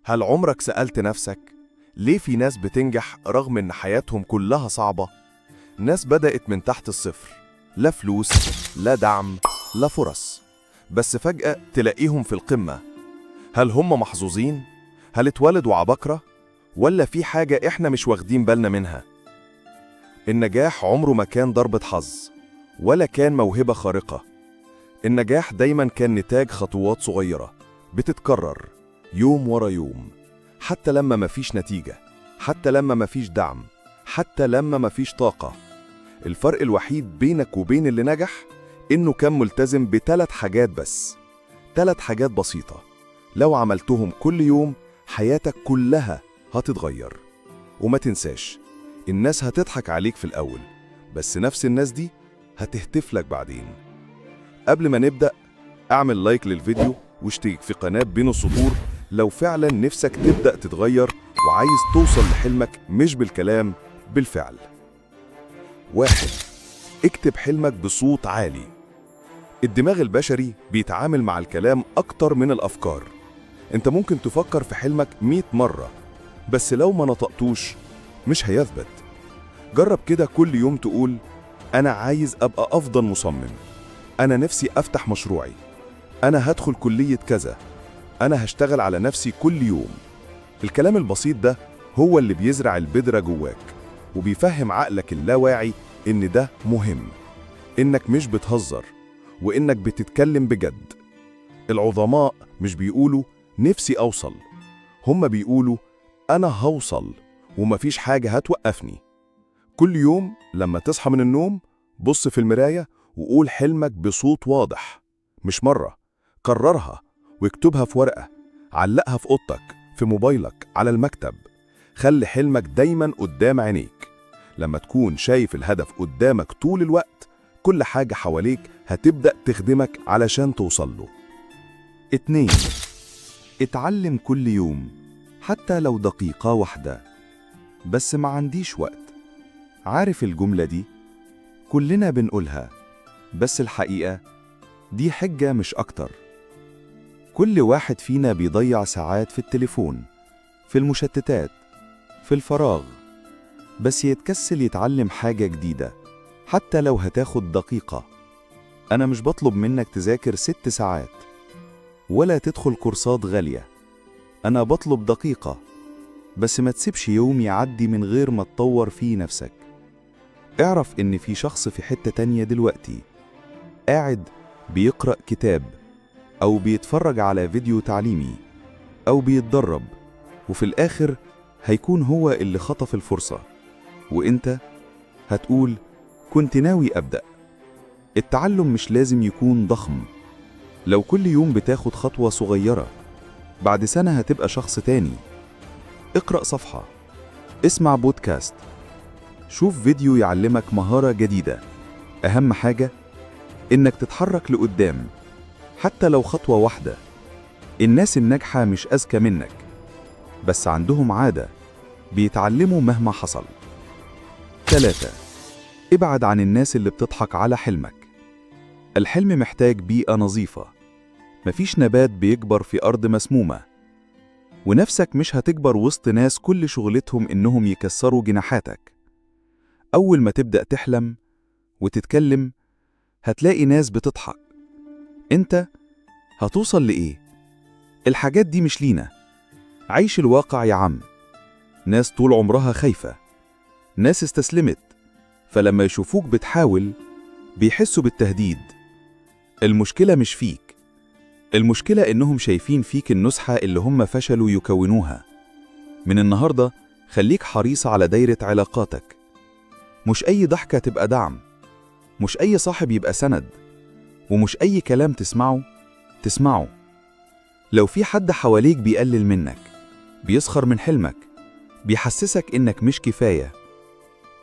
هل عمرك سألت نفسك ليه في ناس بتنجح رغم إن حياتهم كلها صعبة؟ ناس بدأت من تحت الصفر، لا فلوس، لا دعم، لا فرص، بس فجأة تلاقيهم في القمة. هل هم محظوظين؟ هل اتولدوا عباقرة؟ ولا في حاجة إحنا مش واخدين بالنا منها؟ النجاح عمره ما كان ضربة حظ، ولا كان موهبة خارقة. النجاح دايما كان نتاج خطوات صغيرة بتتكرر يوم ورا يوم، حتى لما مفيش نتيجة، حتى لما مفيش دعم، حتى لما مفيش طاقة. الفرق الوحيد بينك وبين اللي نجح إنه كان ملتزم ب3 حاجات بس، 3 حاجات بسيطة لو عملتهم كل يوم حياتك كلها هتتغير. وما تنساش، الناس هتضحك عليك في الأول، بس نفس الناس دي هتهتف لك بعدين. قبل ما نبدأ، اعمل لايك للفيديو واشترك في قناة بين السطور لو فعلا نفسك تبدأ تتغير وعايز توصل لحلمك مش بالكلام، بالفعل. 1. اكتب حلمك بصوت عالي. الدماغ البشري بيتعامل مع الكلام أكتر من الأفكار. انت ممكن تفكر في حلمك 100 مرة، بس لو ما نطقتوش مش هيثبت. جرب كده كل يوم تقول: أنا عايز أبقى أفضل مصمم، أنا نفسي أفتح مشروعي، أنا هدخل كلية كذا، أنا هشتغل على نفسي كل يوم. الكلام البسيط ده هو اللي بيزرع البذرة جواك، وبيفهم عقلك اللاواعي إن ده مهم، إنك مش بتهزر، وإنك بتتكلم بجد. العظماء مش بيقولوا نفسي أوصل، هم بيقولوا أنا هوصل ومفيش حاجة هتوقفني. كل يوم لما تصحى من النوم بص في المراية وقول حلمك بصوت واضح، مش مرة. كررها واكتبها في ورقة، علقها في أوضتك، في موبايلك، على المكتب. خلي حلمك دايما قدام عينيك. لما تكون شايف الهدف قدامك طول الوقت، كل حاجة حواليك هتبدأ تخدمك علشان توصل له. 2. اتعلم كل يوم، حتى لو دقيقة واحدة. بس ما عنديش وقت. عارف الجملة دي؟ كلنا بنقولها، بس الحقيقة دي حجة مش أكتر. كل واحد فينا بيضيع ساعات في التليفون، في المشتتات، في الفراغ، بس يتكسل يتعلم حاجة جديدة حتى لو هتاخد دقيقة. أنا مش بطلب منك تذاكر 6 ساعات ولا تدخل كورسات غالية، أنا بطلب دقيقة بس. ما تسيبش يوم يعدي من غير ما تطور فيه نفسك. اعرف إن في شخص في حتة تانية دلوقتي قاعد بيقرأ كتاب، أو بيتفرج على فيديو تعليمي، أو بيتدرب، وفي الآخر هيكون هو اللي خطف الفرصة، وإنت هتقول كنت ناوي أبدأ. التعلم مش لازم يكون ضخم. لو كل يوم بتاخد خطوة صغيرة، بعد سنة هتبقى شخص تاني. اقرأ صفحة، اسمع بودكاست، شوف فيديو يعلمك مهارة جديدة. أهم حاجة إنك تتحرك لقدام، حتى لو خطوة واحدة. الناس الناجحة مش أذكى منك، بس عندهم عادة، بيتعلموا مهما حصل. 3. ابعد عن الناس اللي بتضحك على حلمك. الحلم محتاج بيئة نظيفة. مفيش نبات بيكبر في أرض مسمومة، ونفسك مش هتكبر وسط ناس كل شغلتهم إنهم يكسروا جناحاتك. أول ما تبدأ تحلم وتتكلم هتلاقي ناس بتضحك. انت هتوصل لإيه؟ الحاجات دي مش لينا. عيش الواقع يا عم. ناس طول عمرها خايفة، ناس استسلمت، فلما يشوفوك بتحاول بيحسوا بالتهديد. المشكلة مش فيك، المشكلة إنهم شايفين فيك النسخة اللي هم فشلوا يكونوها. من النهاردة خليك حريص على دايرة علاقاتك. مش أي ضحكة تبقى دعم، مش أي صاحب يبقى سند، ومش أي كلام تسمعه. لو في حد حواليك بيقلل منك، بيسخر من حلمك، بيحسسك إنك مش كفاية،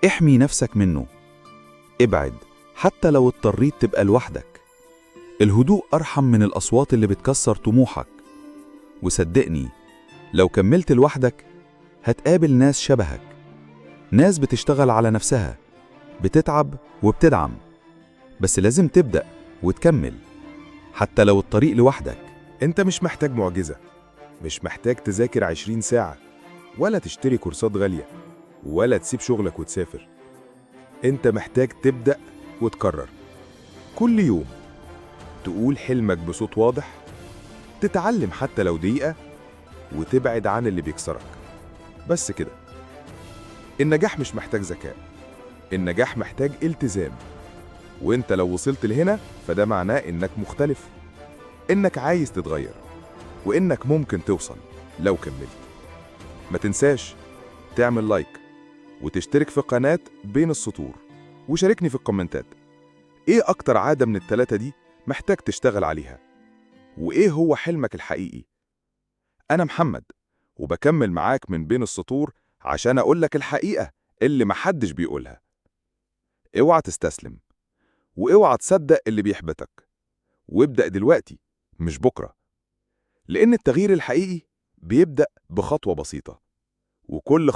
احمي نفسك منه. ابعد حتى لو اضطريت تبقى لوحدك. الهدوء أرحم من الأصوات اللي بتكسر طموحك. وصدقني، لو كملت لوحدك هتقابل ناس شبهك، ناس بتشتغل على نفسها، بتتعب وبتدعم. بس لازم تبدأ وتكمل حتى لو الطريق لوحدك. انت مش محتاج معجزة، مش محتاج تذاكر 20 ساعة ولا تشتري كورسات غالية ولا تسيب شغلك وتسافر. انت محتاج تبدأ وتكرر كل يوم، تقول حلمك بصوت واضح، تتعلم حتى لو دقيقة، وتبعد عن اللي بيكسرك. بس كده. النجاح مش محتاج ذكاء، النجاح محتاج التزام. وانت لو وصلت لهنا فده معناه انك مختلف، انك عايز تتغير، وانك ممكن توصل لو كملت. ما تنساش تعمل لايك وتشترك في قناة بين السطور، وشاركني في الكومنتات ايه اكتر عادة من التلاتة دي محتاج تشتغل عليها، وايه هو حلمك الحقيقي. انا محمد، وبكمل معاك من بين السطور عشان اقولك الحقيقة اللي محدش بيقولها. اوعى تستسلم، واوعى تصدق اللي بيحبطك، وابدأ دلوقتي مش بكرة، لأن التغيير الحقيقي بيبدأ بخطوة بسيطة، وكل